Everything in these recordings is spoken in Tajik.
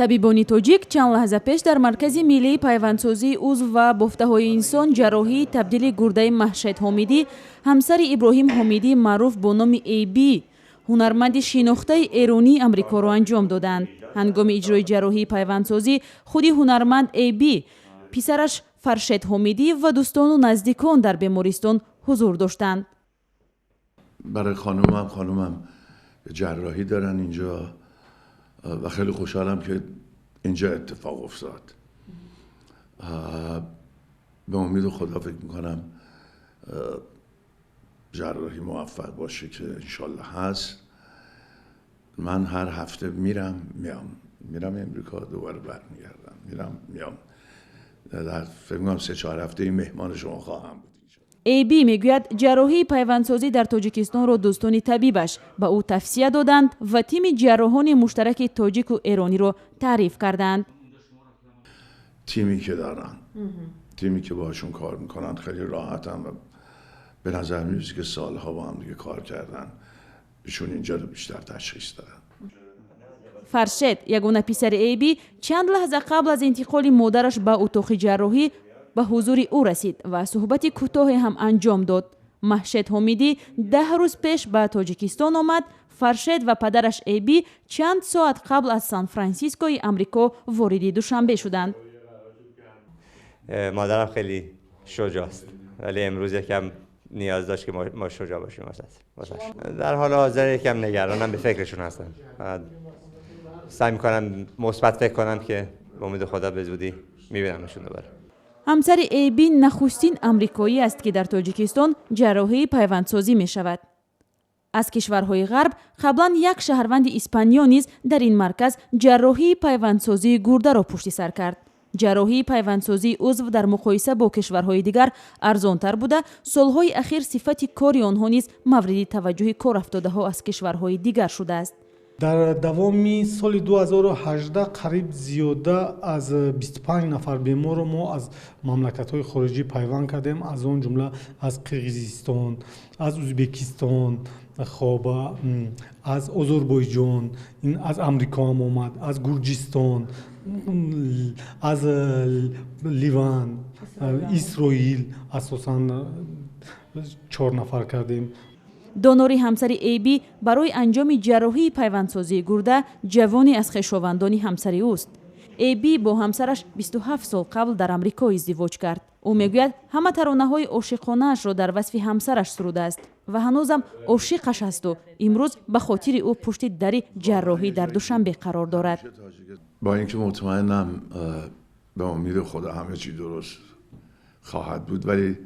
табибони тоҷик чанд лаҳза пеш дар маркази миллии пайвандсозии узв ва бофтаҳои инсон ҷарроҳии табдили гурдаи Маҳшед Ҳомидӣ ҳамсари Иброҳим Ҳомидӣ маъруф бо номи AB ҳунарманди шинохтаи эронии амрикоро анҷом доданд. ҳангоми иҷрои ҷарроҳии пайвандсозӣ худи ҳунарманд AB, писараш Фаршед Ҳомидӣ ва дӯстону наздикон дар бемористон ҳузур доштанд. برای خانومم جراحی دارن اینجا و خیلی خوشحالم که اینجا اتفاق افتاد. به امید خدا فکر میکنم جراحی موفق باشه که انشالله هست. من هر هفته میرم امریکا، دوباره برمیگردم، میام در فکر میکنم 3-4 هفته مهمان شما خواهم بود. AB мегӯяд ҷарроҳии пайвандсозӣ дар Тоҷикистонро дӯстони табибаш ба ӯ тавсия доданд ва тими ҷарроҳони муштараки тоҷику эрониро таъриф карданд. تیمی که دارن، تیمی که باشون کار میکنن خیلی راحتن و به نظر میرسه که سالها با هم دیگه کار کردن، ایشون اینجا رو بیشتر تشخیص دادن. Фаршед, ягона писари AB, чанд лаҳза қабл аз интиқоли модараш ба утоқи ҷарроҳӣ ба ҳузури ӯ расид ва суҳбати кӯтоҳе ҳам анҷом дод. Маҳшед Ҳомидӣ 10 рӯз пеш ба Тоҷикистон омад. Фаршед ва падараш AB чанд соат қабл аз Сан-Франсискои амрико вориди Душанбе шуданд. مادرم خیلی شجاعست ولی امروز یکم نیاز داشت که ما شجاع باشیم واسش. در حال حاضر یکم نگرانم، به فکرشون هستم. سعی میکنم مثبت فکر کنم که به امید خدا به زودی میبینمشون دوباره. ҳамсари AB нахустин амрикоӣ аст ки дар Тоҷикистон ҷарроҳии пайвандсозӣ мешавад. аз кишварҳои ғарб қаблан як шаҳрванди испаниё низ дар ин марказ ҷарроҳии пайвандсозии гурдаро пушти сар кард. ҷарроҳии пайвандсозии узв дар муқоиса бо кишварҳои дигар арзонтар буда, солҳои ахир сифати кори онҳо низ мавриди таваҷҷӯҳи корафтодаҳо аз кишварҳои дигар шудааст. در دوامی سال 2018 قریب زیاده از 25 نفر بیمار رو ما از مملکت‌های خارجی پیوند کردیم، از اون جمله از قرقیزستان، از ازبکستان، خب از آذربایجان، از امریکا هم اومد، از گرجستان، از لیوان، اسرائیل، اساساً 4 نفر کردیم. донори ҳамсари AB барои анҷоми ҷарроҳии пайвандсозии гурда ҷавоне аз хешовандони ҳамсари ӯст. AB бо ҳамсараш 27 сол қабл дар амрико издивоҷ кард. ӯ мегӯяд ҳама таронаҳои ошиқонаашро дар васфи ҳамсараш сурудааст ва ҳанӯзам ошиқаш асту имрӯз ба хотири ӯ пушти дари ҷарроҳӣ дар Душанбе қарор дорад. با اینکه مطمئنم به امید خدا همه چی درست خواهد بود ولی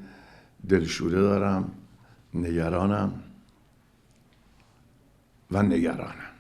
دلشوره دارم، نگرانم و نگرانم.